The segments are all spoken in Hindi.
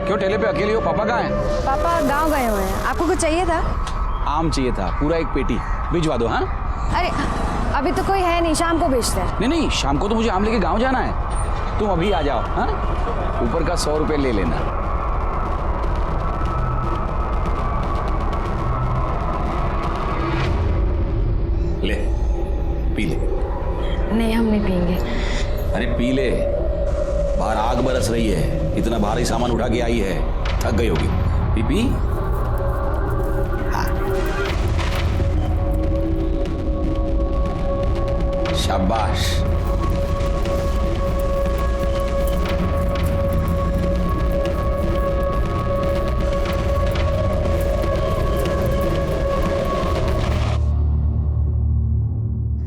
क्यों ठेले पे अकेली हो? पापा कहाँ हैं? पापा गांव गए हुए हैं। आपको कुछ चाहिए था? आम चाहिए था, पूरा एक पेटी भिजवा दो। हाँ अरे अभी तो कोई है नहीं, शाम को बेचते हैं। नहीं नहीं, शाम को तो मुझे आम लेके गाँव जाना है। तुम अभी आ जाओ। हाँ, ऊपर का 100 रुपये ले लेना। ले, पी ले। नहीं, हम नहीं पियेंगे। अरे पी ले, बाहर आग बरस रही है, इतना भारी सामान उठा के आई है, थक गई होगी। P P. हाँ, शाबाश।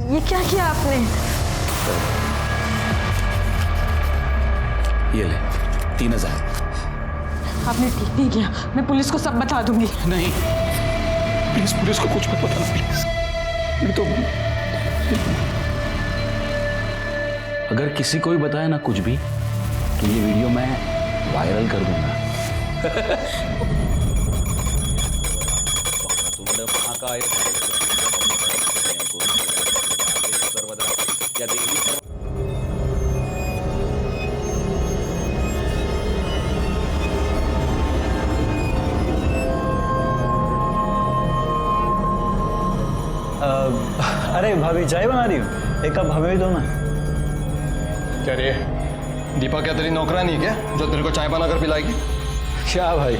ये क्या किया आपने? ये ले 3000। आपने ठीक नहीं किया, मैं पुलिस को सब बता दूंगी। नहीं प्लीज, पुलिस को कुछ मत बताना प्लीज। नहीं तो अगर किसी को भी बताया ना कुछ भी, तो ये वीडियो मैं वायरल कर दूंगा। तुमने वहां का क्या देगी? अरे भाभी चाय बना रही हूँ, एक कप हमें भी दो ना। क्या रे, दीपा क्या तेरी नौकरानी है क्या, जो तेरे को चाय बना कर पिलाएगी? क्या भाई,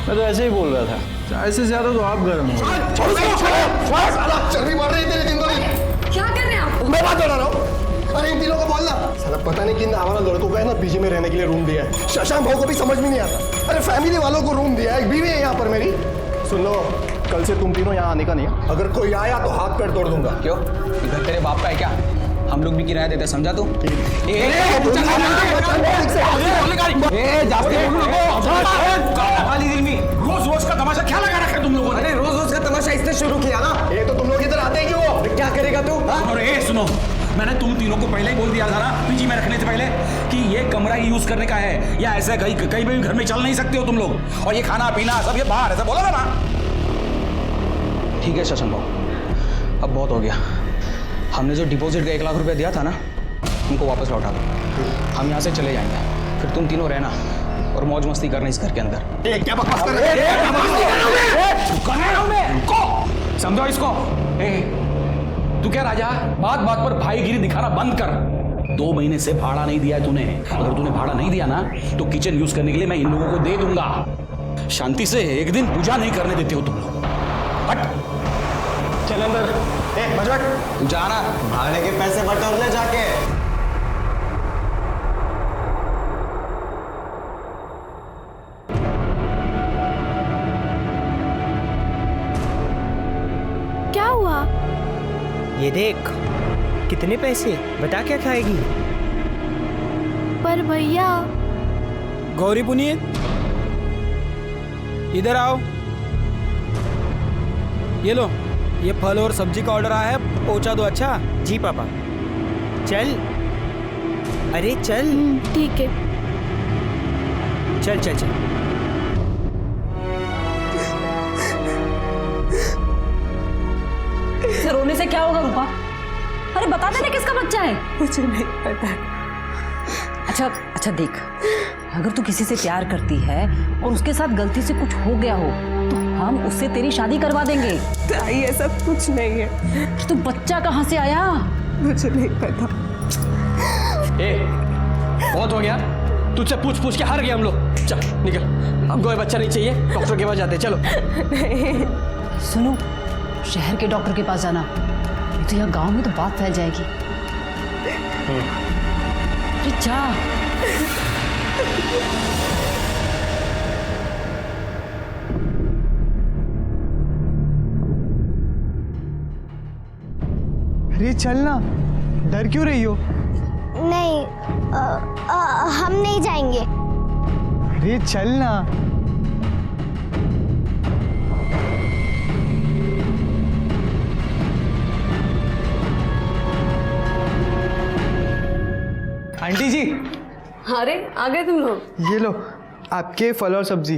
मैं तो ऐसे ही बोल रहा था, चाय से ज्यादा तो आप गर्म हो। चर्बी बढ़ रही है तेरी दिन दिन। क्या कर रहे हैं आप? मैं बात बता रहा हूँ। अरे इन तीनों को बोलना, साला पता नहीं किन आवारा लड़कों को है ना पीजी में रहने के लिए रूम दिया है। शशांक भाऊ को भी समझ में नहीं आता। अरे फैमिली वालों को रूम दिया है, एक बीवी है यहाँ पर मेरी। सुन लो, कल से तुम तीनों यहाँ आने का नहीं है। अगर कोई आया तो हाथ पैर तोड़ दूंगा। क्यों, इधर तेरे बाप का है क्या? हम लोग भी किराया देते, समझा तू? रोज रोज का तमाशा क्या लगा रखा है तुम लोगों ने? अरे रोज रोज का तमाशा इसने शुरू किया ना। ये तो तुम लोग इधर आते ही क्यों? क्या करेगा तू? अरे सुनो, मैंने तुम तीनों को पहले ही बोल दिया था ना पीजी में रखने से पहले कि ये कमरा यूज करने का है, या ऐसे कहीं कहीं भी घर में चल नहीं सकते हो तुम लोग। और ये खाना पीना सब ये बाहर, ऐसा बोला था ना? ठीक है शशांक भाऊ, अब बहुत हो गया। हमने जो डिपॉजिट का 1 लाख रुपया दिया था ना, उनको वापस लौटा दो। हम यहाँ से चले जाएंगे, फिर तुम तीनों रहना और मौज मस्ती करना इस घर के अंदर। क्या बकवास कर रहे हो? समझो इसको। तू क्या राजा, बात बात पर भाईगिरी दिखाना बंद कर। 2 महीने से भाड़ा नहीं दिया है तूने। अगर तूने भाड़ा नहीं दिया ना, तो किचन यूज करने के लिए मैं इन लोगों को दे दूंगा। शांति से एक दिन पूजा नहीं करने देते हो तुम लोग। हट, चल अंदर। बजट, तू जाना। भाड़े के पैसे बटोर ले जाके। क्या हुआ? ये देख, कितने पैसे, बता क्या खाएगी? पर भैया। गौरी पुनीत, इधर आओ। ये लो, ये फल और सब्जी का ऑर्डर आया है, पहुंचा दो। अच्छा जी पापा। चल, अरे चल। ठीक है। चल चल चल। रोने से क्या होगा रूपा? अरे बता देना किसका बच्चा है। मुझे नहीं पता। अच्छा देख, अगर तू किसी से प्यार करती है और उसके साथ गलती से कुछ हो गया हो, तो हम उससे तेरी शादी करवा देंगे। ताई ऐसा कुछ नहीं है। तो बच्चा कहाँ से आया? मुझे नहीं पता। बहुत हो गया, तुझसे पूछ पूछ के हार गए हम लोग। चल निकल, अब कोई बच्चा नहीं चाहिए, डॉक्टर के पास जाते। चलो। सुनो, शहर के डॉक्टर के पास जाना, नहीं तो यहाँ गांव में तो बात फैल जाएगी। अरे जा। अरे चल ना, डर क्यों रही हो? नहीं, हम नहीं जाएंगे। अरे चल ना। आंटी जी। अरे आ गए तुम लोग। ये लो, आपके फल और सब्जी।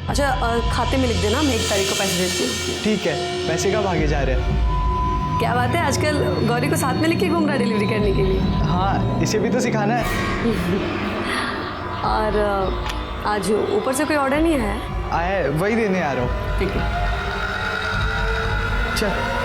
अच्छा खाते में लिख देना, मैं 1 तारीख को पैसे देती हूँ। ठीक है, पैसे कब आगे जा रहे हैं? क्या बात है, आजकल गौरी को साथ में लेके घूम रहा है डिलीवरी करने के लिए। हाँ, इसे भी तो सिखाना है। और आज ऊपर से कोई ऑर्डर नहीं है? आया है, वही देने आ रहा हूँ। ठीक है। चल।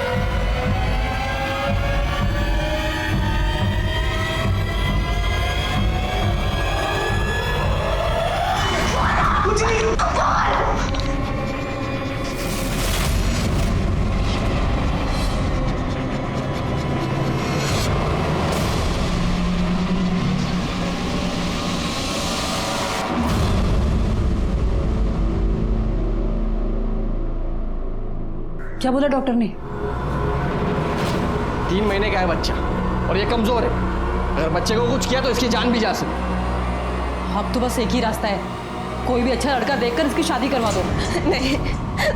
क्या बोला डॉक्टर ने? 3 महीने का है बच्चा और ये कमजोर है। अगर बच्चे को कुछ किया तो इसकी जान भी जा सकती। अब तो बस एक ही रास्ता है, कोई भी अच्छा लड़का देखकर इसकी शादी करवा दो। नहीं,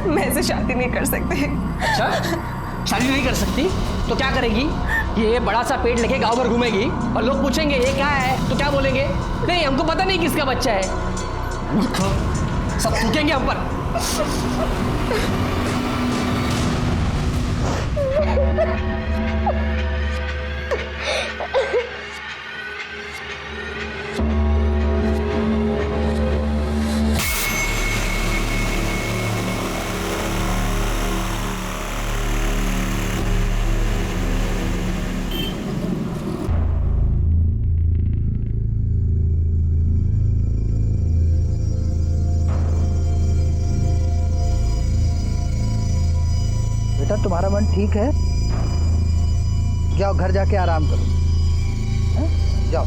मैं इसे शादी नहीं कर सकती। अच्छा, शादी नहीं कर सकती तो क्या करेगी? ये बड़ा सा पेट लेके गांव भर घूमेगी और लोग पूछेंगे ये क्या है, तो क्या बोलेंगे? नहीं, हमको पता नहीं किसका बच्चा है। सब थूकेंगे हम पर। बेटा तुम्हारा मन ठीक है? जाओ घर जाके आराम करो, हैं? जाओ।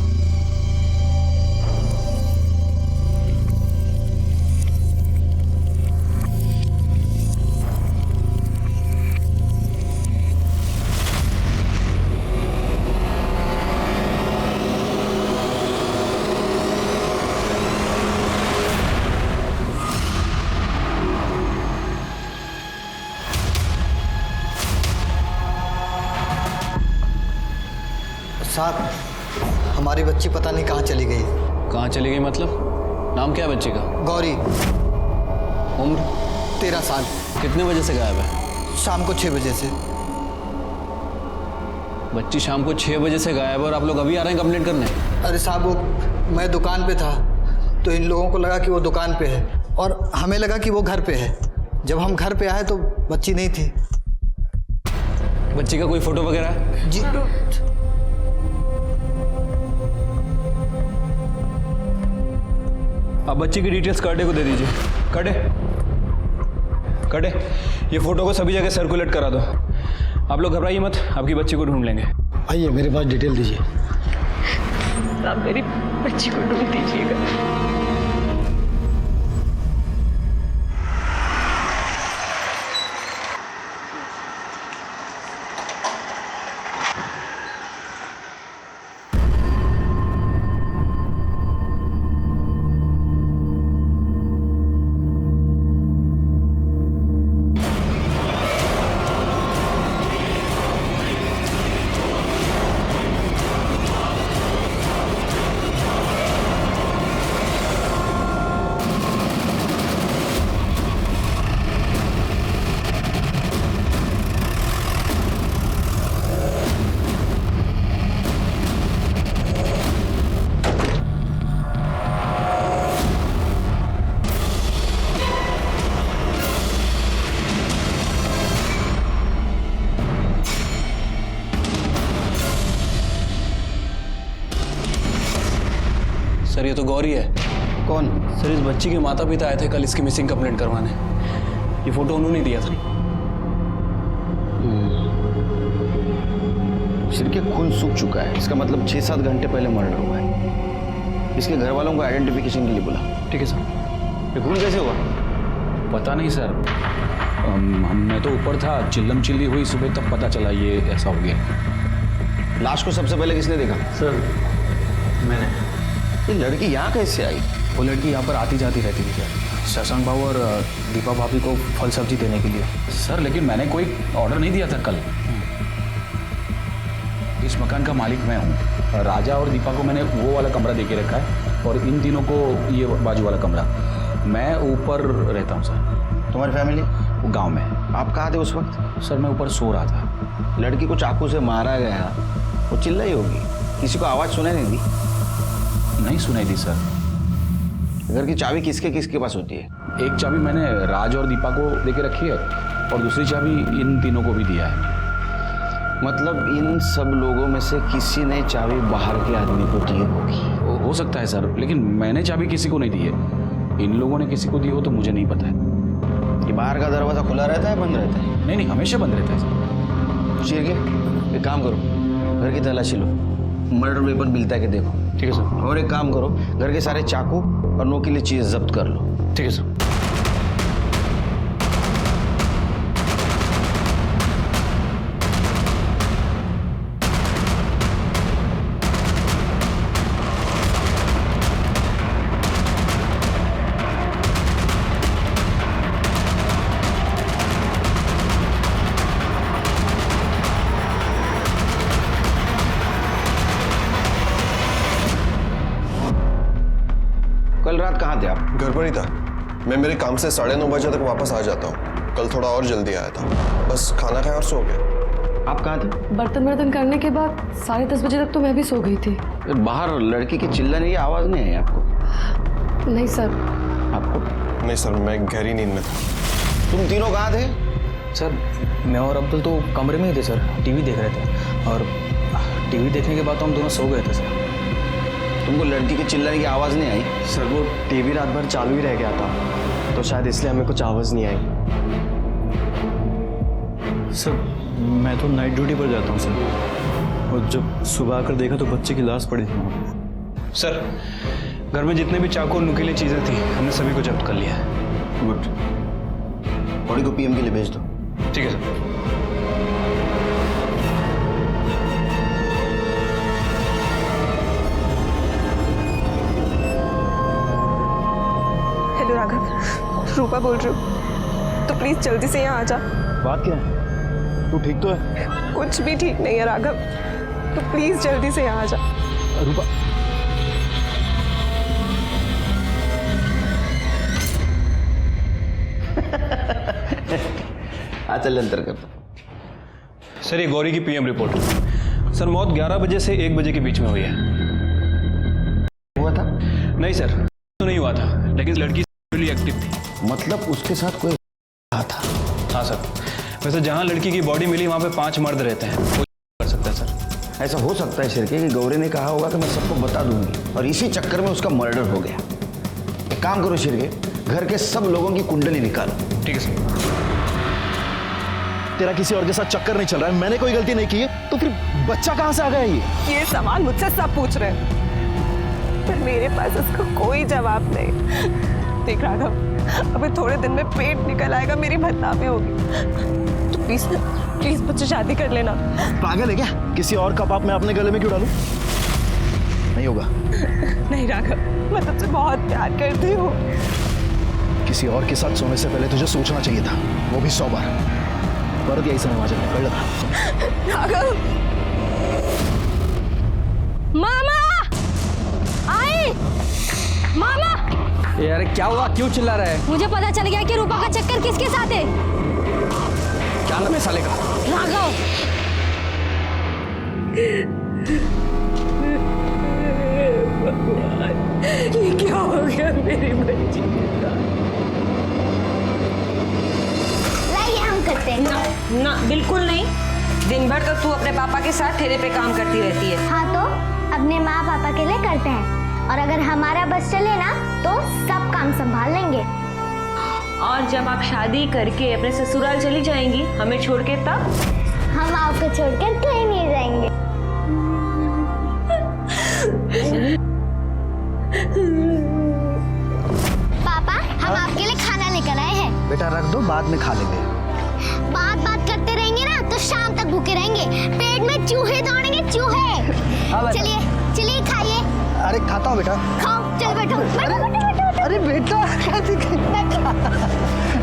साहब, हमारी बच्ची पता नहीं कहाँ चली गई। कहाँ चली गई मतलब? नाम क्या है बच्चे का? गौरी। उम्र? 13 साल। कितने बजे से गायब है? शाम को 6 बजे से। बच्ची शाम को 6 बजे से गायब है और आप लोग अभी आ रहे हैं कंप्लेंट करने? अरे साहब, वो मैं दुकान पे था तो इन लोगों को लगा कि वो दुकान पे है और हमें लगा कि वो घर पे है। जब हम घर पे आए तो बच्ची नहीं थी। बच्ची का कोई फोटो वगैरह है? जी आप बच्ची की डिटेल्स कर्डे को दे दीजिए। कर्डे, ये फोटो को सभी जगह सर्कुलेट करा दो। आप लोग घबराइए मत, आपकी बच्ची को ढूंढ लेंगे। आइए मेरे पास डिटेल दीजिए। आप मेरी बच्ची को ढूंढ दीजिएगा। सर ये तो गौरी है। कौन? सर इस बच्ची के माता पिता आए थे कल इसकी मिसिंग कंप्लेंट करवाने। ये फोटो उन्होंने दिया था। सिर के खून सूख चुका है, इसका मतलब 6-7 घंटे पहले मर्डर हुआ है। इसके घर वालों को आइडेंटिफिकेशन के लिए बोला। ठीक है सर। ये खून कैसे हुआ? पता नहीं सर, मैं तो ऊपर था, चिल्लम चिल्ली हुई सुबह तब पता चला ये ऐसा हो गया। लाश को सबसे पहले किसने देखा? सर मैंने। ये लड़की यहाँ कैसे आई? वो लड़की यहाँ पर आती जाती रहती थी सर, शशांक बाबू और दीपा भाभी को फल सब्जी देने के लिए। सर लेकिन मैंने कोई ऑर्डर नहीं दिया था कल। इस मकान का मालिक मैं हूँ। राजा और दीपा को मैंने वो वाला कमरा दे के रखा है और इन तीनों को ये बाजू वाला कमरा। मैं ऊपर रहता हूँ सर। तुम्हारी फैमिली वो गांव में। आप कहाँ थे उस वक्त? सर मैं ऊपर सो रहा था। लड़की को चाकू से मारा गया, वो चिल्लाई होगी, किसी को आवाज़ सुनाई नहीं दी? नहीं सुनाई दी सर। घर की चाबी किसके किसके पास होती है? एक चाबी मैंने राज और दीपा को देके रखी है और दूसरी चाबी इन तीनों को भी दिया है। मतलब इन सब लोगों में से किसी ने चाबी बाहर के आदमी को दी होगी। हो सकता है सर, लेकिन मैंने चाबी किसी को नहीं दी है। इन लोगों ने किसी को दी हो तो मुझे नहीं पता है। कि बाहर का दरवाजा खुला रहता है बंद रहता है? नहीं, हमेशा बंद रहता है सर। ठीक है, एक काम करो, घर की तलाशी लो, मर्डर वेपन मिलता है कि देखो। ठीक है सर। और एक काम करो, घर के सारे चाकू और नोकीली चीज जब्त कर लो। ठीक है सर। कल रात कहाँ थे आप? घर पर ही था। मैं मेरे काम से 9:30 बजे तक वापस आ जाता हूँ। कल थोड़ा और जल्दी आया था, बस खाना खाया और सो गया। आप कहाँ थे? बर्तन करने के बाद 10:30 बजे तक तो मैं भी सो गई थी। फिर बाहर लड़की की चिल्लाने की आवाज नहीं आई आपको? नहीं सर। आपको? नहीं सर, मैं गहरी नींद में था। तुम तीनों कहाँ थे? सर मैं और अब्दुल तो कमरे में ही थे सर, टीवी देख रहे थे, और टीवी देखने के बाद तो हम दोनों सो गए थे सर। तुमको लड़की के चिल्लाने की आवाज नहीं आई? सर वो टीवी रात भर चालू ही रह गया था, तो शायद इसलिए हमें कुछ आवाज़ नहीं आई। सर मैं तो नाइट ड्यूटी पर जाता हूँ सर, और जब सुबह आकर देखा तो बच्चे की लाश पड़ी थी। सर घर में जितने भी चाकू और नुकीली चीज़ें थी हमने सभी को जब्त कर लिया है। गुड, बॉडी को पीएम के लिए भेज दो। ठीक है सर। हेलो राघव, रूपा बोल रही हूँ, तो प्लीज जल्दी से यहाँ आ जा। बात क्या है? तू ठीक तो है? कुछ भी ठीक नहीं है राघव, तो प्लीज जल्दी से यहाँ आ जा। रूपा चल अंतर कर। सर ये गौरी की पीएम रिपोर्ट। सर मौत 11 बजे से 1 बजे के बीच में हुई है। हुआ था? नहीं सर, तो नहीं हुआ था, लेकिन लड़की एक्टिव थी। मतलब उसके साथ कोई था? हाँ सर। वैसे जहाँ लड़की की बॉडी मिली वहाँ पे 5 मर्द रहते हैं, कोई कर सकता है सर। ऐसा हो सकता है शिरके कि गौरी ने कहा होगा कि मैं सबको बता दूंगी और इसी चक्कर में उसका मर्डर हो गया। एक काम करो शिरके, घर के सब लोगों की कुंडली निकालो। ठीक है सर। तेरा किसी और के साथ चक्कर नहीं चल रहा है, मैंने कोई गलती नहीं की है, तो फिर बच्चा कहाँ से आ गया ये सवाल मुझसे सब पूछ रहे हैं, पर मेरे पास उसका कोई जवाब नहीं। देख राघव, अभी थोड़े दिन में पेट निकल आएगा, मेरी बदनामी होगी, तो प्लीज प्लीज मुझसे शादी कर लेना। पागल है क्या? किसी और का पाप मैं अपने गले में क्यों डालूं? नहीं होगा। नहीं राघव, मैं तुझसे बहुत प्यार करती हूँ। किसी और के साथ सोने से पहले तुझे सोचना चाहिए था, वो भी 100 बार। पर यही समय वहां कर लगा। राघव, मामा आई, मामा। यार क्या हुआ, क्यों चिल्ला रहा है? मुझे पता चल गया कि रूपा का चक्कर किसके साथ है। क्या नाम है साले का? राघव। ये क्या हो गया मेरी बच्ची के साथ? लाइए हम करते हैं। ना बिल्कुल नहीं। दिन भर तो तू अपने पापा के साथ ठेले पे काम करती रहती है। हाँ तो अपने माँ पापा के लिए करते हैं, और अगर हमारा बस चले ना तो सब काम संभाल लेंगे। और जब आप शादी करके अपने ससुराल चली जाएंगी हमें छोड़ के, तब हम आपको छोड़कर कहीं नहीं जाएंगे। पापा, हम आपके लिए खाना लेकर आए हैं। बेटा रख दो, बाद में खा लेंगे। बात करते रहेंगे ना तो शाम तक भूखे रहेंगे, पेट में चूहे दौड़ेंगे, चूहे। चलिए चलिए खाइए। अरे खाता हूँ बेटा। खाओ, चल बैठो बैठो बैठो बैठो। अरे बेटा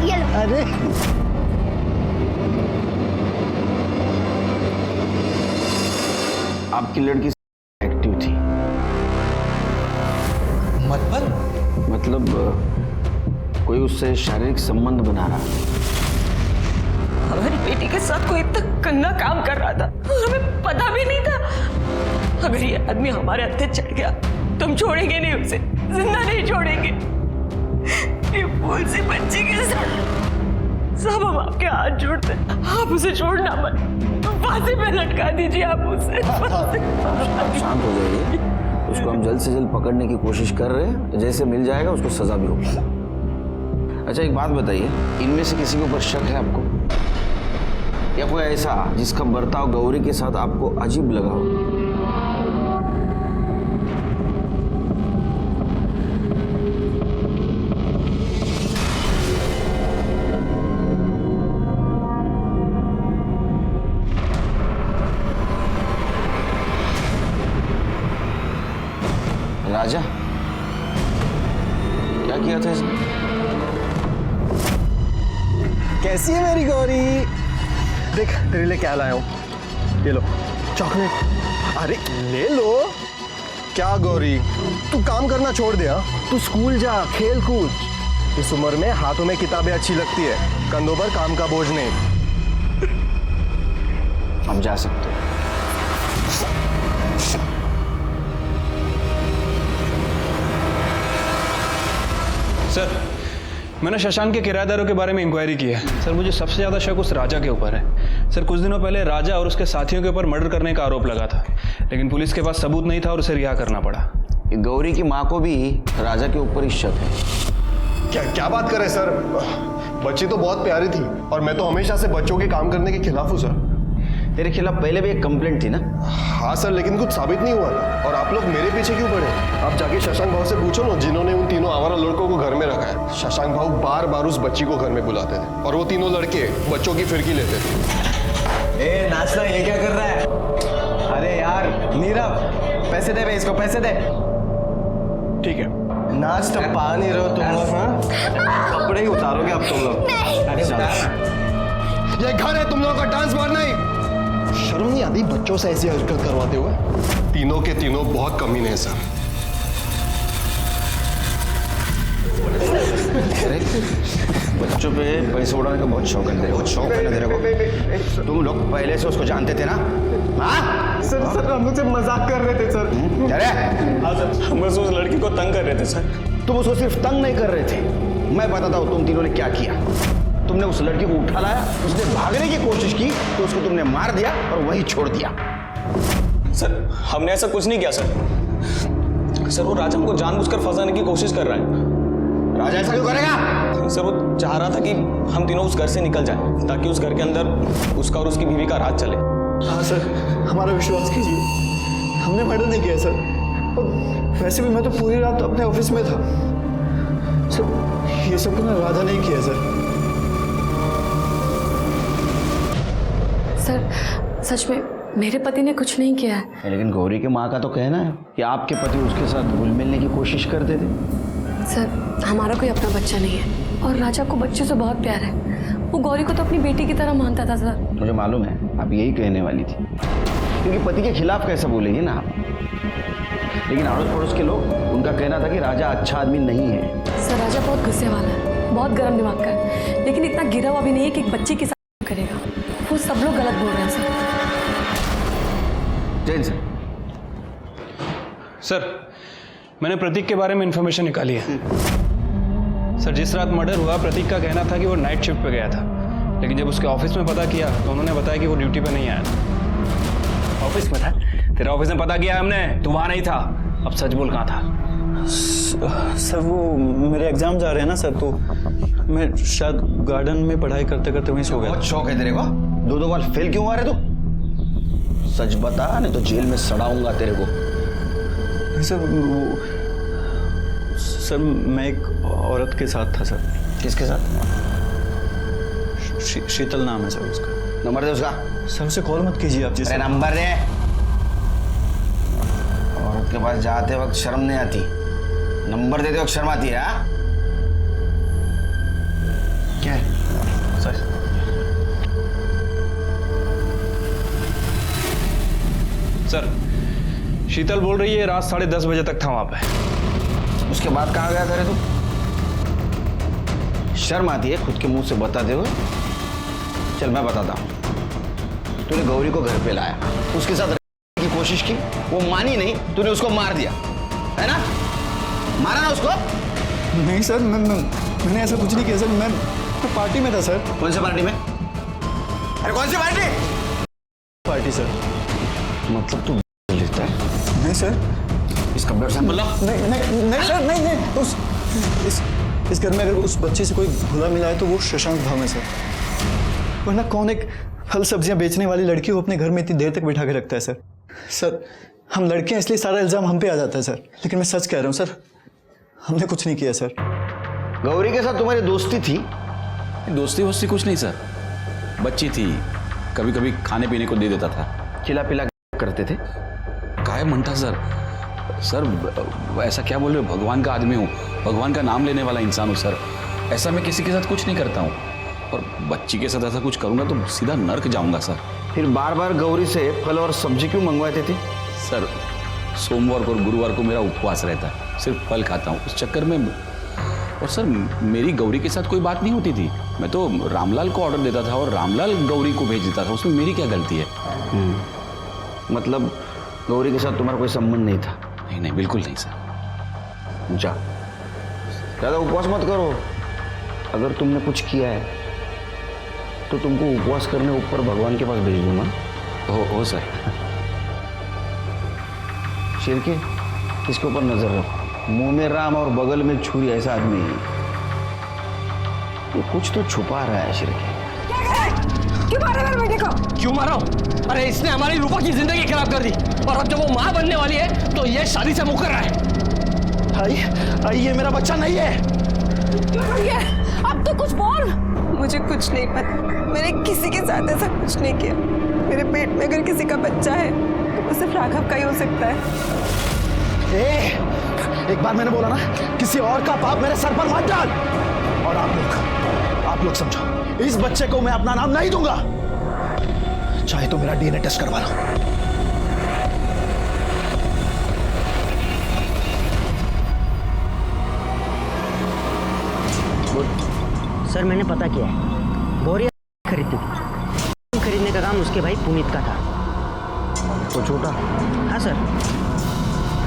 ये लो। अरे आपकी लड़की एक्टिव थी, मतलब कोई उससे शारीरिक संबंध बना रहा? हमारी बेटी के साथ कोई इतना गंदा काम कर रहा था और हमें पता भी नहीं था। अगर ये आदमी हमारे हत्थे चढ़ गया तो हम छोड़ेंगे नहीं उसे, जिंदा नहीं छोड़ेंगे। ये फूल सी बच्ची के साथ सब हम आपके हाथ जोड़ते हैं, आप उसे छोड़ना मत, फांसी पे लटका दीजिए आप उसे। शांत हो जाइए, उसको हम जल्द से जल्द पकड़ने की कोशिश कर रहे हैं, जैसे मिल जाएगा उसको सजा भी होगी। अच्छा एक बात बताइए, इनमें से किसी के ऊपर शक है आपको, या कोई ऐसा जिसका बर्ताव गौरी के साथ आपको अजीब लगा हो? राजा, क्या किया था इसने? कैसी है मेरी गौरी? देख तेरे लिए क्या लाया हूं, ये लो चॉकलेट। अरे ले लो। क्या गौरी, तू काम करना छोड़ दे? तू स्कूल जा, खेल कूद। इस उम्र में हाथों में किताबें अच्छी लगती है, कंधों पर काम का बोझ नहीं। हम जा सकते हैं। सर, मैंने शशांक के किराएदारों के बारे में इंक्वायरी की है। सर, मुझे सबसे ज़्यादा शक उस राजा के ऊपर है। सर, कुछ दिनों पहले राजा और उसके साथियों के ऊपर मर्डर करने का आरोप लगा था, लेकिन पुलिस के पास सबूत नहीं था और उसे रिहा करना पड़ा। गौरी की माँ को भी राजा के ऊपर ही शक है। क्या बात कर रहे सर? बच्ची तो बहुत प्यारी थी और मैं तो हमेशा से बच्चों के काम करने के खिलाफ हूँ सर। तेरे खिलाफ पहले भी एक कंप्लेंट थी ना? हाँ सर, लेकिन कुछ साबित नहीं हुआ ना। और आप लोग मेरे पीछे क्यों पड़े? आप जाके शशांक भाव से पूछो ना, जिन्होंने उन तीनों आवारा लड़कों को घर में रखा है। शशांक भाव बार बार उस बच्ची को घर में बुलाते थे और वो तीनों लड़के बच्चों की फिरकी लेते थे। ए नाचना, ये क्या कर रहा है? अरे यार नीरव, पैसे दे बे, इसको पैसे दे। ठीक है, नाच तो पा नहीं रहे हो तुम लोग? हाँ, कपड़े ही उतारोगे अब तुम लोग। ये घर है तुम लोगों का डांस बार नहीं। शर्म नहीं आती बच्चों से ऐसी हरकत करवाते हुए? तीनों के तीनों बहुत कमीने हैं सर। बच्चों पे पैसे उड़ाने का बहुत शौक है, बहुत शौक है ना तेरे को? तुम लोग पहले से उसको जानते थे ना? हाँ सर, हम मुझसे मजाक कर रहे थे सर। हाँ सर, हम बस उस लड़की को तंग कर रहे थे सर। तुम उसको सिर्फ तंग नहीं कर रहे थे, मैं बताता हूँ तुम तीनों ने क्या किया। तुमने उस लड़की को उठा लाया, उसने भागने की कोशिश की तो उसको तुमने मार दिया और वहीं छोड़ दिया। सर, हमने ऐसा कुछ नहीं किया सर। सर, वो राजा हमको जानबूझकर फंसाने की कोशिश कर रहा है। राजा ऐसा क्यों करेगा? सर, वो चाह रहा था कि हम तीनों उस घर से निकल जाएं, ताकि उस घर के अंदर उसका और उसकी बीवी का राज चले। हाँ सर, हमारा विश्वास कीजिए, हमने मर्डर नहीं किया सर। और वैसे भी मैं तो पूरी रात अपने ऑफिस में था सर। ये सब तो राधा नहीं किया सर। सर, सच में मेरे पति ने कुछ नहीं किया है। लेकिन गौरी के माँ का तो कहना है कि आपके पति उसके साथ घुल मिलने की कोशिश करते थे। सर, हमारा कोई अपना बच्चा नहीं है और राजा को बच्चे से बहुत प्यार है। वो गौरी को तो अपनी बेटी की तरह मानता था सर। मुझे मालूम है आप यही कहने वाली थी, क्योंकि पति के खिलाफ कैसा बोलेंगे ना आप। लेकिन अड़ोस पड़ोस के लोग, उनका कहना था कि राजा अच्छा आदमी नहीं है। सर, राजा बहुत गुस्से वाला है, बहुत गर्म दिमाग का है, लेकिन इतना गिरा हुआ भी नहीं है कि एक बच्चे के साथ करेगा। वो सब लोग गलत बोल रहे हैं सर। जैन सर। सर, मैंने प्रतीक के बारे में इंफॉर्मेशन निकाली है। सर, जिस रात मर्डर हुआ प्रतीक का कहना था कि वो नाइट शिफ्ट पे गया था, लेकिन जब उसके ऑफिस में पता किया तो उन्होंने बताया कि वो ड्यूटी पे नहीं आया था। ऑफिस में था? तेरा ऑफिस में पता किया हमने, तू वहां नहीं था। अब सच बोल, कहाँ था? सर, वो मेरे एग्जाम जा रहे हैं ना सर, तो मैं शायद गार्डन में पढ़ाई करते करते वहीं सो गया। बहुत शौक है तेरे को? दो बार फेल क्यों हुआ रे तू? सच बता, नहीं तो जेल में सड़ाऊंगा तेरे को। सर, मैं एक औरत के साथ था सर। किसके साथ? शीतल नाम है सर उसका। नंबर दे उसका। सर, उसे कॉल मत कीजिए आप। अरे नंबर दे। औरत के पास जाते वक्त शर्म नहीं आती, नंबर देते वक्त शर्म आती है? क्या है सर? सर, शीतल बोल रही है रात 10:30 बजे तक था वहां पे। उसके बाद कहाँ गया था रे तू? शर्म आती है खुद के मुंह से बताते हुए? चल मैं बताता हूँ। तूने गौरी को घर पे लाया, उसके साथ रहने की कोशिश की, वो मानी नहीं, तूने उसको मार दिया, है ना? मारा ना उसको? नहीं सर, मैंने ऐसा कुछ नहीं किया सर। मैं पार्टी में था सर। कौन सी पार्टी में? अरे कौन सी पार्टी सर। मतलब तू लेता है? नहीं सर। इसका ब्लड सैंपल लाओ। नहीं सर, नहीं। इस घर में अगर उस बच्चे से कोई भूला मिला है तो वो शशांक भाव है सर। वरना कौन एक फल सब्जियां बेचने वाली लड़की को अपने घर में इतनी देर तक बिठा के रखता है सर। सर हम लड़के हैं इसलिए सारा इल्जाम हम पे आ जाता है सर, लेकिन मैं सच कह रहा हूँ सर, हमने कुछ नहीं किया सर। गौरी के साथ तुम्हारी दोस्ती थी? दोस्ती वोस्ती कुछ नहीं सर, बच्ची थी, कभी कभी खाने पीने को दे देता था। खिला पिला करते थे? काय म्हणता सर? सर ऐसा क्या बोल रहे हो? भगवान का आदमी हूँ, भगवान का नाम लेने वाला इंसान हूँ सर। ऐसा मैं किसी के साथ कुछ नहीं करता हूँ, और बच्ची के साथ ऐसा कुछ करूँगा तो सीधा नर्क जाऊँगा सर। फिर बार बार गौरी से फल और सब्जी क्यों मंगवाते थे? सर सोमवार और गुरुवार को मेरा उपवास रहता है, सिर्फ फल खाता हूँ, उस चक्कर में। और सर मेरी गौरी के साथ कोई बात नहीं होती थी, मैं तो रामलाल को ऑर्डर देता था और रामलाल गौरी को भेज देता था, उसमें मेरी क्या गलती है? मतलब गौरी के साथ तुम्हारा कोई संबंध नहीं था? नहीं, बिल्कुल नहीं सर। जा, ज़्यादा उपवास मत करो। अगर तुमने कुछ किया है तो तुमको उपवास करने ऊपर भगवान के पास भेज दूंगा। हो सर। शेर के इसके ऊपर नजर रखो, मुंह में राम और बगल में छुरी, ऐसा आदमी है ये। कुछ तो छुपा रहा है शेर के। क्यों मारा मेरे बेटे को? क्यों मारा? अरे इसने हमारी रूपा की जिंदगी खराब कर दी, और अब जब वो माँ बनने वाली है तो ये शादी से मुकर रहा है। आई ये मेरा बच्चा नहीं है। अब तो कुछ बोल। मुझे कुछ नहीं पता, मैंने किसी के साथ ऐसा कुछ नहीं किया। मेरे पेट में अगर किसी का बच्चा है तो वो सिर्फ राघव का ही हो सकता है। एक बार मैंने बोला ना, किसी और का पाप मेरे सर पर मत डाल। और आप लोग समझो, इस बच्चे को मैं अपना नाम नहीं दूंगा, चाहे तो मेरा डीएनए टेस्ट करवा लो। सर मैंने पता किया है, गौरी खरीदती थी, खरीदने का काम उसके भाई पुनीत का था। तो छोटा? हाँ सर,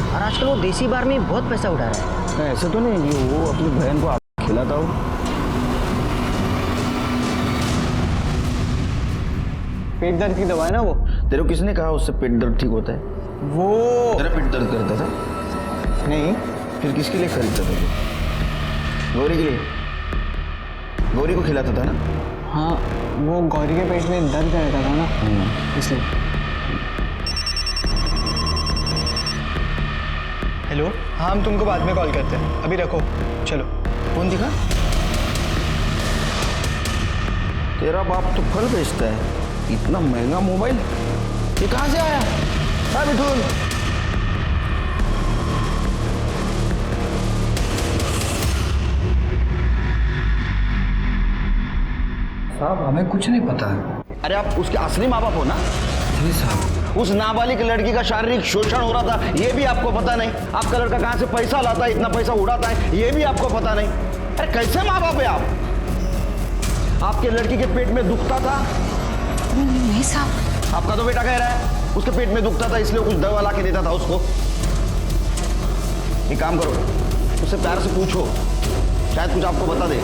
और आजकल वो देसी बार में बहुत पैसा उठा रहा है। ऐसा तो नहीं कि वो अपनी बहन को खिलाता हो? पेट दर्द की दवा है ना वो। तेरे को किसने कहा उससे पेट दर्द ठीक होता है? वो तेरा पेट दर्द करता था? नहीं। फिर किसके लिए खरीदता था? गौरी के लिए? गौरी को खिलाता था ना? हाँ, वो गौरी के पेट में दर्द रहता था ना, इसलिए। हेलो, हाँ हम तुमको बाद में कॉल करते हैं, अभी रखो, चलो। कौन दिखा? तेरा बाप तो फल बेचता है, इतना महंगा मोबाइल ये कहाँ से आया? हाँ मिठुन, साहब हमें कुछ नहीं पता है। अरे आप उसके असली माँ बाप हो ना? जी साहब। उस नाबालिग लड़की का शारीरिक शोषण हो रहा था, ये भी आपको पता नहीं? आपका लड़का कहाँ से पैसा लाता है, इतना पैसा उड़ाता है, ये भी आपको पता नहीं? अरे कैसे माँ बाप है आप? आपके लड़की के पेट में दुखता था? नहीं साहब। आपका तो बेटा कह रहा है उसके पेट में दुखता था इसलिए कुछ दवा ला के देता था उसको। एक काम करो, उससे प्यार से पूछो, शायद कुछ आपको बता दे।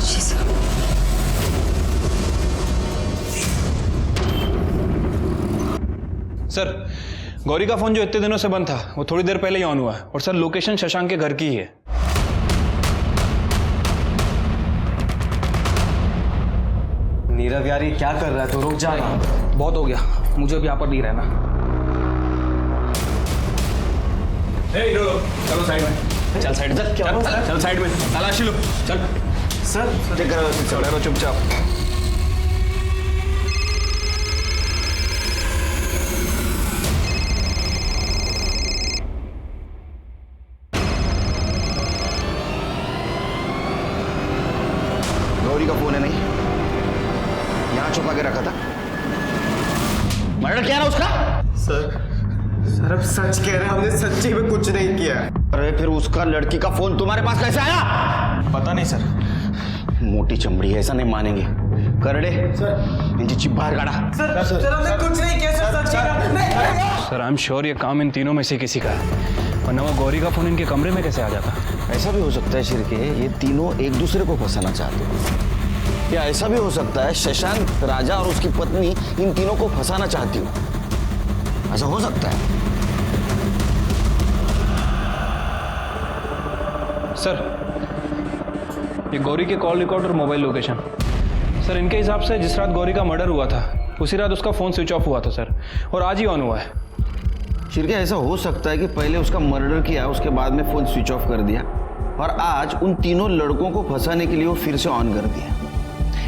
जी साहब। सर गौरी का फोन जो इतने दिनों से बंद था वो थोड़ी देर पहले ही ऑन हुआ है, और सर लोकेशन शशांक के घर की ही है। नीरव यार ये क्या कर रहा है, तो रुक जा ना। बहुत हो गया, मुझे अब यहाँ पर नहीं रहना। चलो साइड में, चल साइड, चल साइड में, तलाशी लो, चल। सर चुपचाप। गौरी का फोन है नहीं, यहाँ छुपा के रखा था। मर्डर किया ना उसका? सर अब सच कह रहे हैं, हमने सच्ची में कुछ नहीं किया। अरे फिर उसका लड़की का फोन तुम्हारे पास कैसे आया? पता नहीं सर, मोटी चमड़ी है, ऐसा नहीं मानेंगे। करड़े इनकी चिप बाहर काढ़ा। कुछ नहीं किया सर आई एम श्योर ये काम इन तीनों में से किसी का है, वरना वो गौरी का फोन इनके कमरे में कैसे आ जाता? ऐसा भी हो सकता है शिरके, ये तीनों एक दूसरे को फंसाना चाहते हो, या ऐसा भी हो सकता है शशांक राजा और उसकी पत्नी इन तीनों को फंसाना चाहती हो। ऐसा हो सकता है। सर ये गौरी के कॉल रिकॉर्ड और मोबाइल लोकेशन, सर इनके हिसाब से जिस रात गौरी का मर्डर हुआ था उसी रात उसका फ़ोन स्विच ऑफ हुआ था सर, और आज ही ऑन हुआ है। शिरके ऐसा हो सकता है कि पहले उसका मर्डर किया, उसके बाद में फ़ोन स्विच ऑफ कर दिया, और आज उन तीनों लड़कों को फंसाने के लिए वो फिर से ऑन कर दिया।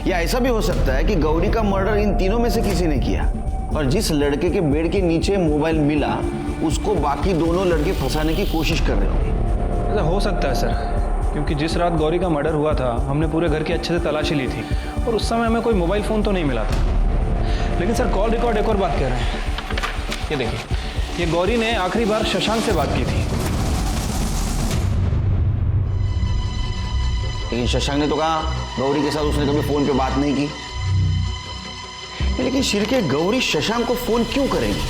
या ऐसा भी हो सकता है कि गौरी का मर्डर इन तीनों में से किसी ने किया, और जिस लड़के के बेड के नीचे मोबाइल मिला उसको बाकी दोनों लड़के फंसाने की कोशिश कर रहे होंगे। ऐसा हो सकता है सर, क्योंकि जिस रात गौरी का मर्डर हुआ था हमने पूरे घर की अच्छे से तलाशी ली थी, और उस समय हमें कोई मोबाइल फ़ोन तो नहीं मिला था। लेकिन सर कॉल रिकॉर्ड एक और बात कह रहे हैं, ये देखिए, ये गौरी ने आखिरी बार शशांक से बात की थी। लेकिन शशांक ने तो कहा गौरी के साथ उसने कभी फोन पे बात नहीं की। लेकिन शिरके गौरी शशांक को फोन क्यों करेगी?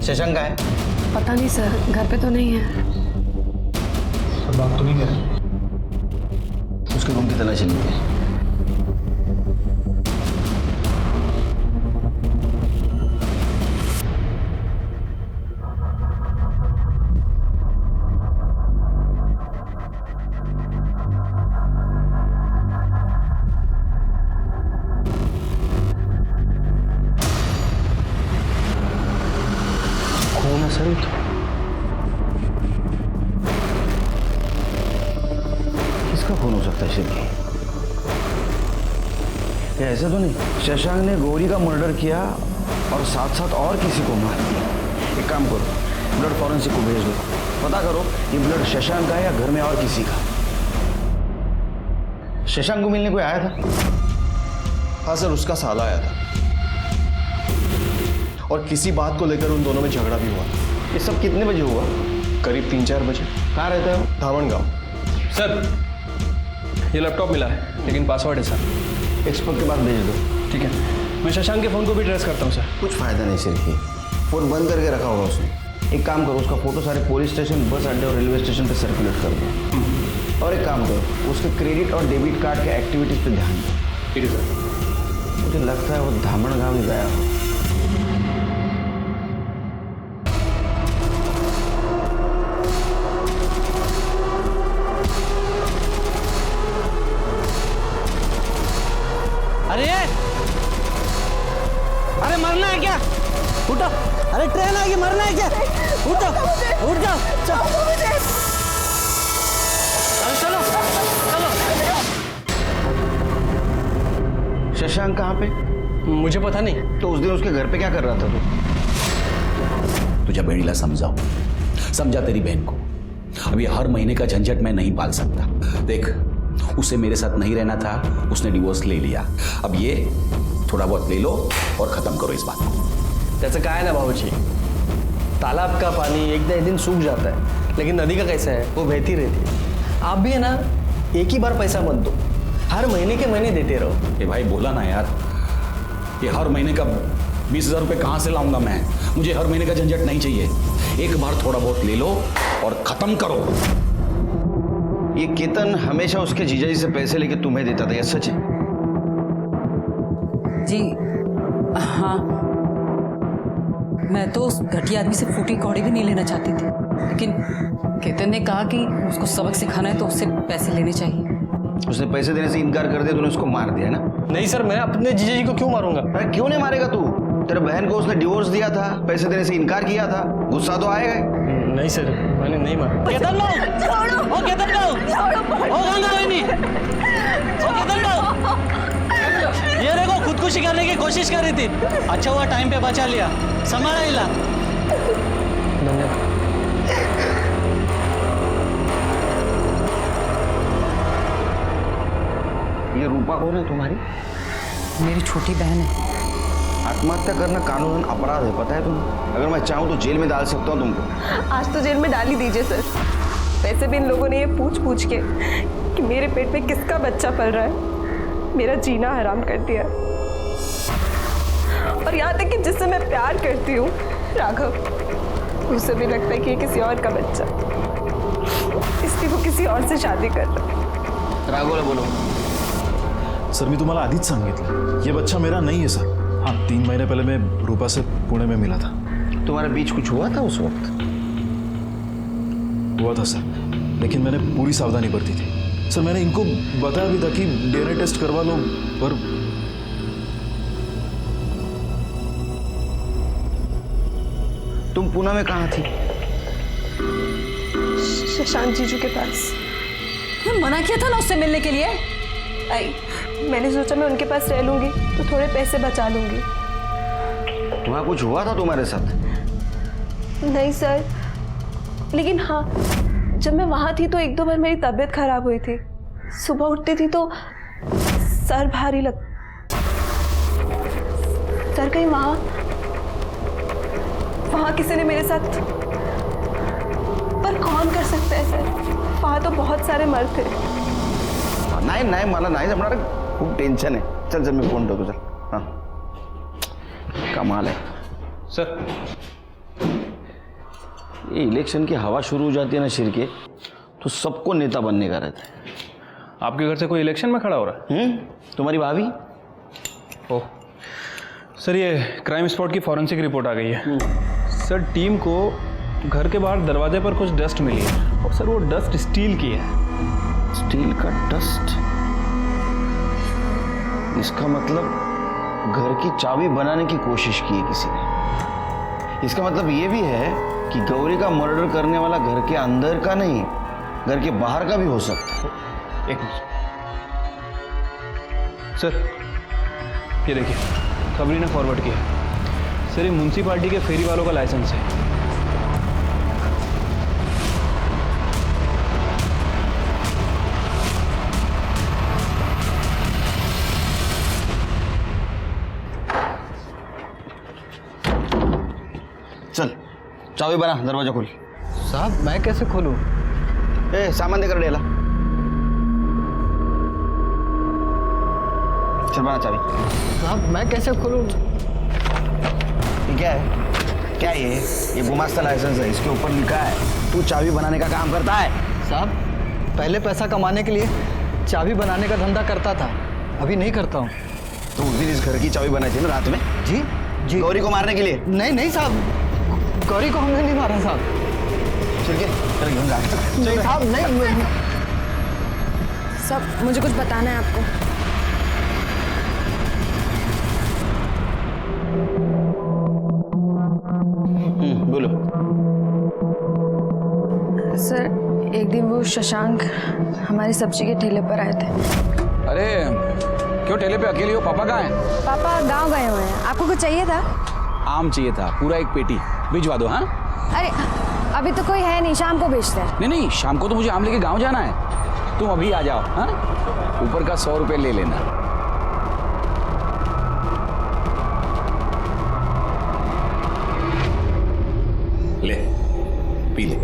शशांक का है? पता नहीं सर, घर पे तो नहीं है। बात तो नहीं कर उसके रूम की तलाशी लीजिए। कौन है सर ये तो? किसका फोन हो सकता है शिरके? ऐसा तो नहीं शशांक ने गौरी का मर्डर किया और साथ साथ और किसी को मार दिया? एक काम करो, ब्लड फॉरेंसिक को भेज दो, पता करो ये ब्लड शशांक का है या घर में और किसी का। शशांक को मिलने कोई आया था? हाँ सर, उसका साला आया था, और किसी बात को लेकर उन दोनों में झगड़ा भी हुआ। ये सब कितने बजे हुआ? करीब 3-4 बजे। कहाँ रहता है वो? धामन गांव। सर ये लैपटॉप मिला है, लेकिन पासवर्ड है सर। एक्सपर्ट के पास भेज दो। ठीक है, मैं शशांक के फ़ोन को भी ट्रेस करता हूँ सर। कुछ फायदा नहीं शिरके, फोन बंद करके रखा होगा उसने। एक काम करो, उसका फोटो सारे पुलिस स्टेशन, बस अड्डे और रेलवे स्टेशन पे सर्कुलेट कर दो। और एक काम करो, उसके क्रेडिट और डेबिट कार्ड के एक्टिविटीज पे ध्यान दो। ठीक है सर। मुझे लगता है वो धामन गांव ही गया हो। अरे मरना है क्या? उठो, अरे ट्रेन आ गई, मरना है क्या? उठो, उठ जाओ, चलो चलो। शशांक कहाँ पे? मुझे पता नहीं। तो उस दिन उसके घर पे क्या कर रहा था तू? तुझे बेड़ीला समझाओ, समझा तेरी बहन को। अब ये हर महीने का झंझट मैं नहीं पाल सकता। देख, उसे मेरे साथ नहीं रहना था, उसने डिवोर्स ले लिया। अब ये थोड़ा बहुत ले लो और खत्म करो इस बात को। जैसे कहा है ना बाबूजी, तालाब का पानी एक न एक दिन सूख जाता है, लेकिन नदी का कैसा है, वो बहती रहती है। आप भी है ना, एक ही बार पैसा मत दो, हर महीने के महीने देते रहो। ये भाई बोला ना यार, ये हर महीने का 20,000 रुपये कहाँ से लाऊंगा मैं? मुझे हर महीने का झंझट नहीं चाहिए। एक बार थोड़ा बहुत ले लो और खत्म करो। ये केतन हमेशा उसके जीजाजी से पैसे लेके तुम्हें देता था, यह सच है? जी हाँ, मैं तो उस घटिया आदमी से फूटी कौड़ी भी नहीं लेना चाहती थी, लेकिन केतन ने कहा कि उसको सबक सिखाना है तो उससे पैसे लेने चाहिए। उसने पैसे देने से इनकार कर दिया, तूने उसको मार दिया ना? नहीं सर, मैं अपने जीजाजी को क्यों मारूंगा? अरे क्यों नहीं मारेगा तू? तेरे बहन को उसने डिवोर्स दिया था, पैसे देने से इनकार किया था, गुस्सा तो आएगा। नहीं सर, मैंने नहीं मारा। केतन लो, ओ केतन लो, ओ गंगा बहनी, ओ केतन लो। ये देखो, खुदकुशी करने की कोशिश कर रही थी, अच्छा हुआ टाइम पे बचा लिया, संभाला हिला। ये रूपा कौन है तुम्हारी? मेरी छोटी बहन है। आत्महत्या करना कानूनन अपराध है, पता है तुम्हें? अगर मैं चाहूँ तो जेल में डाल सकता हूँ तुमको। आज तो जेल में डाल ही दीजिए सर। वैसे भी इन लोगों ने ये पूछ के कि मेरे पेट में किसका बच्चा पल रहा है, मेरा जीना हराम कर दिया। और यहाँ तक कि जिससे मैं प्यार करती हूँ, राघव, उसे भी लगता है कि ये किसी और का बच्चा, इसलिए वो किसी और से शादी कर रहा है। राघवला बोलो। सर मी तुम्हाला आधीच सांगितलं, ये बच्चा मेरा नहीं है सर। हाँ, 3 महीने पहले मैं रूपा से पुणे में मिला था। तुम्हारे बीच कुछ हुआ था उस वक्त? हुआ था सर, लेकिन मैंने पूरी सावधानी बरती थी। सर मैंने इनको बताया भी था कि डीएनए टेस्ट करवा लो, पर तुम पुणे में कहाँ थी? शशांक जीजू के पास। तुम्हें मना किया था ना उससे मिलने के लिए। आई, मैंने सोचा मैं उनके पास रह लूंगी तो थोड़े पैसे बचा लूंगी। तुम्हारा कुछ हुआ था तुम्हारे साथ? नहीं सर, लेकिन हाँ, जब मैं वहाँ थी तो 1-2 बार मेरी तबीयत खराब हुई थी। सुबह उठती थी तो सर भारी लग। सर कहीं वहाँ किसी ने मेरे साथ, पर कौन कर सकता है सर? वहाँ तो बहुत सारे मर्द थे। नाही मला नाही जमणार, खूप टेन्शन आहे। चल मैं फोन ठेवतो, चल। हाँ, कमाल है सर। ये इलेक्शन की हवा शुरू हो जाती है ना शिरके, तो सबको नेता बनने का रहता है। आपके घर से कोई इलेक्शन में खड़ा हो रहा है? तुम्हारी भाभी? ओह सर, ये क्राइम स्पॉट की फॉरेंसिक रिपोर्ट आ गई है। सर टीम को घर के बाहर दरवाजे पर कुछ डस्ट मिली है, और सर वो डस्ट स्टील की है। स्टील का डस्ट? इसका मतलब घर की चाबी बनाने की कोशिश की है किसी ने। इसका मतलब ये भी है कि गौरी का मर्डर करने वाला घर के अंदर का नहीं, घर के बाहर का भी हो सकता है। एक मिनट सर, ये देखिए खबरी ने फॉरवर्ड किया। सर ये म्युनिसिपालिटी के फेरी वालों का लाइसेंस है। चल चाबी बना, दरवाजा खोल। साहब मैं कैसे खोलूं? ए सामान देकर डेला। चल बना चाबी। साहब मैं कैसे खोलूं? ये क्या है? क्या ये गुमास्ता लाइसेंस है, इसके ऊपर लिखा है तू चाबी बनाने का काम करता है। साहब पहले पैसा कमाने के लिए चाबी बनाने का धंधा करता था, अभी नहीं करता हूँ। तो उस दिन इस घर की चाबी बनाई थी ना रात में? जी जी। गौरी को मारने के लिए? नहीं साहब, गौरी को हमने नहीं मारा साहब। चल घेऊन जा। नहीं साहब नहीं। सब मुझे कुछ बताना है आपको। बोलो। सर एक दिन वो शशांक हमारी सब्जी के ठेले पर आए थे। अरे क्यों ठेले पे अकेली हो? पापा कहाँ हैं? पापा गांव गए हुए हैं। आपको कुछ चाहिए था? आम चाहिए था, पूरा 1 पेटी भिजवा दो। हाँ अरे अभी तो कोई है नहीं, शाम को बेचते हैं। नहीं, शाम को तो मुझे आम लेके गांव जाना है। तुम अभी आ जाओ। हाँ, ऊपर का 100 रुपये ले लेना। ले पी ले।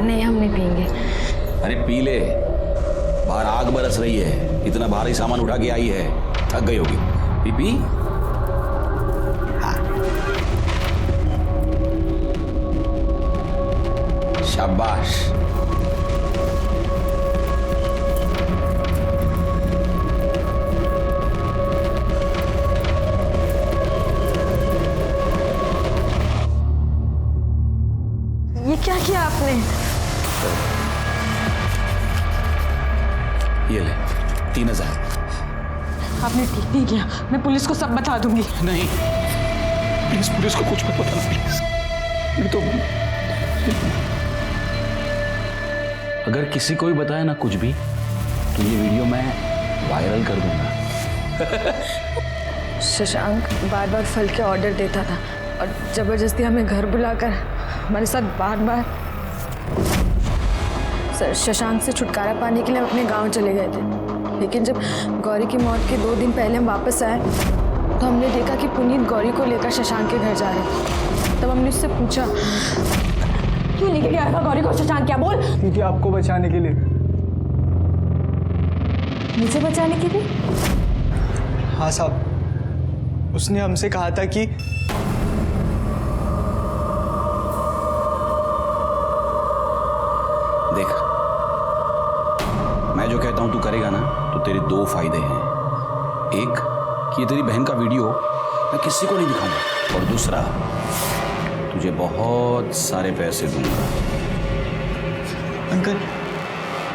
नहीं हम नहीं पियेंगे। अरे पी ले, बाहर आग बरस रही है, इतना भारी सामान उठा के आई है, थक गई होगी। P P. हाँ शाबाश। ये क्या किया आपने? ये ले 3000। आपने ठीक नहीं किया, मैं पुलिस को सब बता दूंगी। नहीं प्लीज, पुलिस को कुछ मत बताना प्लीज। ये तो अगर किसी को भी बताया ना कुछ भी, तो ये वीडियो मैं वायरल कर दूंगा। शशांक बार बार फल के ऑर्डर देता था और जबरदस्ती हमें घर बुलाकर हमारे साथ बार सर शशांक से छुटकारा पाने के लिए हम अपने गांव चले गए थे। लेकिन जब गौरी की मौत के 2 दिन पहले हम वापस आए तो हमने देखा कि पुनीत गौरी को लेकर शशांक के घर जा रहे थे। तब हमने उससे पूछा, क्यों लेके गया था गौरी को शशांक? क्या बोल? क्योंकि आपको बचाने के लिए। मुझे बचाने के लिए? हाँ साहब, उसने हमसे कहा था कि देख, मैं जो कहता हूं तू करेगा ना तो तेरे दो फायदे हैं। एक कि ये तेरी बहन का वीडियो मैं किसी को नहीं दिखाऊंगा, और दूसरा तुझे बहुत सारे पैसे दूंगा। अंकल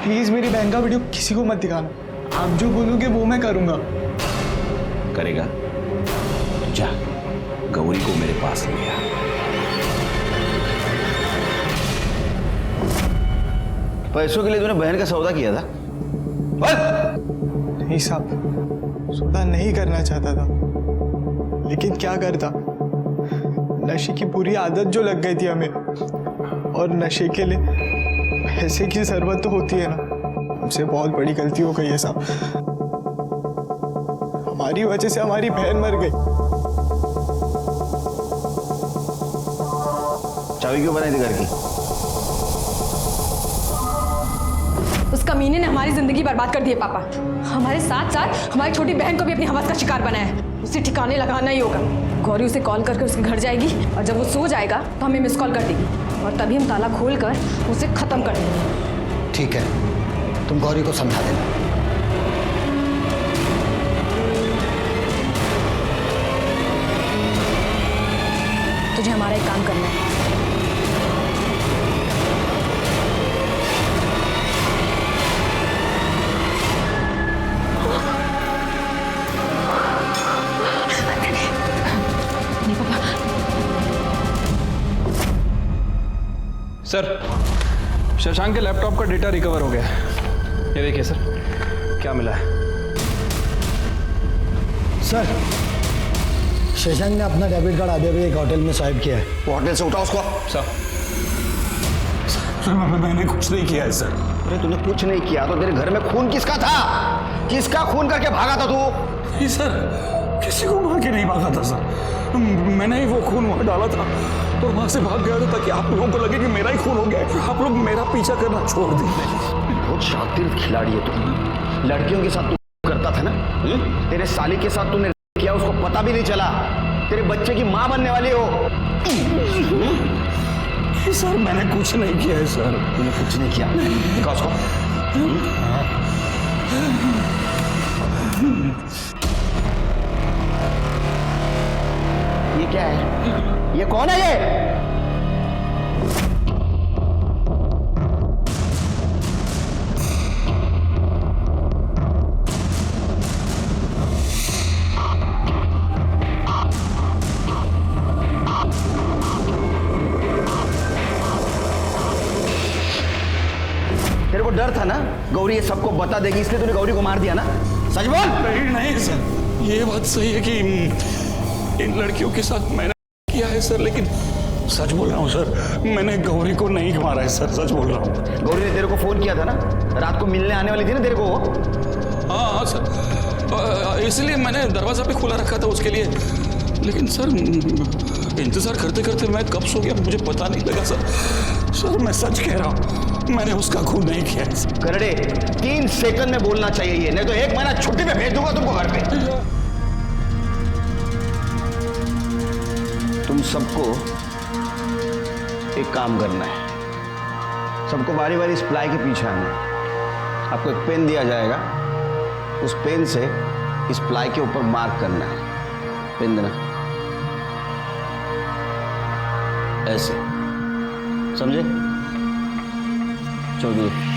प्लीज मेरी बहन का वीडियो किसी को मत दिखाना, आप जो बोलोगे वो मैं करूंगा। करेगा? जा गौरी को मेरे पास ले आ। पैसों के लिए तूने बहन का सौदा किया था? नहीं साहब, सौदा नहीं करना चाहता था, लेकिन क्या करता, नशे की बुरी आदत जो लग गई थी हमें, और नशे के लिए पैसे की जरूरत तो होती है ना। हमसे बहुत बड़ी गलती हो गई है साहब, हमारी वजह से हमारी बहन मर गई। चाबी क्यों बनाई थी घर की? उस कमीने ने हमारी जिंदगी बर्बाद कर दी है पापा। हमारे साथ साथ हमारी छोटी बहन को भी अपनी हवस का शिकार बनाया है। उसे ठिकाने लगाना ही होगा। गौरी उसे कॉल करके उसके घर जाएगी, और जब वो सो जाएगा तो हमें मिस कॉल कर देगी, और तभी हम ताला खोल कर उसे खत्म कर देंगे। ठीक है, तुम गौरी को समझा देना। तुझे हमारा एक काम करना है। सर, शशांक के लैपटॉप का डेटा रिकवर हो गया है। ये देखिए सर, क्या मिला है। सर, शशांक ने अपना डेबिट कार्ड अभी अभी एक होटल में स्वाइप किया है। वो होटल से उठाओ उसको। सर मैंने कुछ नहीं किया है सर। अरे तूने कुछ नहीं किया तो तेरे घर में खून किसका था? किसका खून करके भागा था तू? नहीं सर, किसी को मार के नहीं भागा था सर। मैंने ही वो खून वहां डाला था और वहां से भाग गया था ताकि आप लोगों को लगे कि मेरा ही खून हो गया। आप लोग मेरा पीछा करना छोड़ दीजिए। बहुत शातिर खिलाड़ी है तू। लड़कियों के साथ तू करता था ना? तेरे साली के साथ तूने किया, उसको पता भी नहीं चला। तेरे बच्चे की माँ बनने वाली हो। सर मैंने कुछ नहीं किया है सर। तूने कुछ नहीं किया? दिखाओ उसको। ये क्या है? ये कौन है ये? तेरे को डर था ना गौरी ये सबको बता देगी, इसलिए तूने गौरी को मार दिया ना? सच बोल। नहीं सर, ये बात सही है कि इन लड़कियों के साथ मैंने किया है सर, लेकिन सच बोल रहा हूँ सर, मैंने गौरी को नहीं मारा है सर, सच बोल रहा हूँ। गौरी ने तेरे को फोन किया था ना, रात को मिलने आने वाली थी ना तेरे को? हाँ सर, इसलिए मैंने दरवाजा भी खुला रखा था उसके लिए, लेकिन सर इंतजार करते करते मैं कब सो गया मुझे पता नहीं लगा सर। सर मैं सच कह रहा हूँ, मैंने उसका खून नहीं किया है। करड़े 3 सेकंड में बोलना चाहिए ये, नहीं तो 1 महीना छुट्टी पे भेज दूंगा तुमको घर पे। तुम सबको एक काम करना है, सबको बारी बारी इस प्लाई के पीछे आना है। आपको एक पेन दिया जाएगा, उस पेन से इस प्लाई के ऊपर मार्क करना है। पेन देना, ऐसे, समझे? चौधरी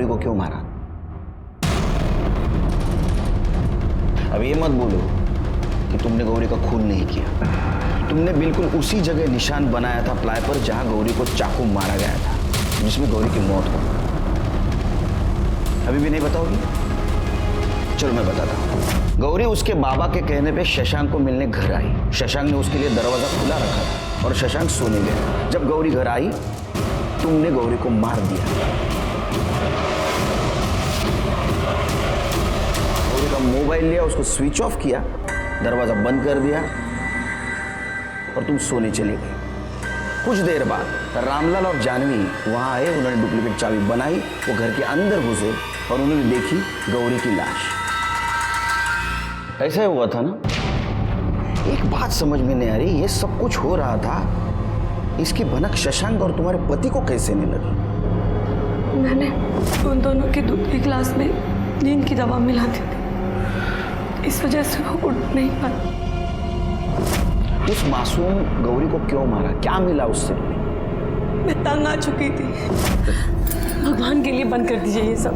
गौरी को क्यों मारा? अब ये मत बोलो कि तुमने गौरी का खून नहीं किया। तुमने बिल्कुल उसी जगह निशान बनाया था प्लाई पर जहां गौरी को चाकू मारा गया था, जिसमें गौरी की मौत हो। अभी भी नहीं बताओगी? चलो मैं बताता हूँ। गौरी उसके बाबा के कहने पे शशांक को मिलने घर आई। शशांक ने उसके लिए दरवाजा खुला रखा था और शशांक सोने गया। जब गौरी घर आई, तुमने गौरी को मार दिया। गौरी का मोबाइल लिया, उसको स्विच ऑफ किया, दरवाजा बंद कर दिया और तुम सोने चली गई। कुछ देर बाद रामलाल और जानवी वहां आए। उन्होंने डुप्लीकेट चाबी बनाई, वो घर के अंदर घुसे और उन्होंने देखी गौरी की लाश। ऐसा हुआ था ना? एक बात समझ में नहीं आ रही, ये सब कुछ हो रहा था, इसकी भनक शशांक और तुम्हारे पति को कैसे नहीं लगी? मैंने उन दोनों के दूध के गिलास में नींद की दवा मिला दी थी, इस वजह से वो उठ नहीं पाती। उस मासूम गौरी को क्यों मारा? क्या मिला उससे? मैं तंग आ चुकी थी। भगवान के लिए बंद कर दीजिए ये सब,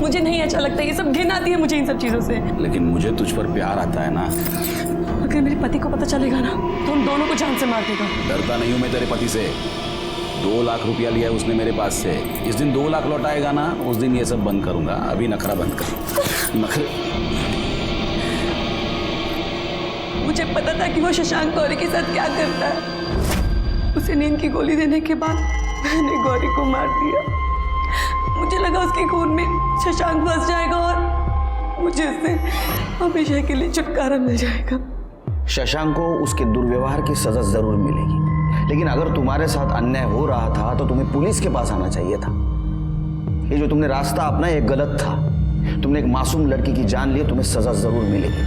मुझे नहीं अच्छा लगता, ये सब घिन आती है मुझे इन सब चीज़ों से। लेकिन मुझे तुझ पर प्यार आता है ना। अगर मेरे पति को पता चलेगा ना तो हम दोनों को जान से मार देगा। डरता नहीं हूं मैं तेरे पति से। 2 लाख रुपया लिया है उसने मेरे पास से। जिस दिन 2 लाख लौटाएगा ना, उस दिन ये सब बंद करूंगा। अभी नखरा बंद कर। नखरे। मुझे पता था कि वो शशांक गौरी के साथ क्या करता है। उसे नींद की गोली देने के बाद मैंने गौरी को मार दिया। मुझे लगा उसके खून में शशांक फंस जाएगा और मुझे उससे हमेशा के लिए छुटकारा मिल जाएगा। शशांक को उसके दुर्व्यवहार की सजा जरूर मिलेगी, लेकिन अगर तुम्हारे साथ अन्याय हो रहा था तो तुम्हें पुलिस के पास आना चाहिए था। ये जो तुमने रास्ता अपना, ये गलत था। तुमने एक मासूम लड़की की जान ली, तुम्हें सजा जरूर मिलेगी।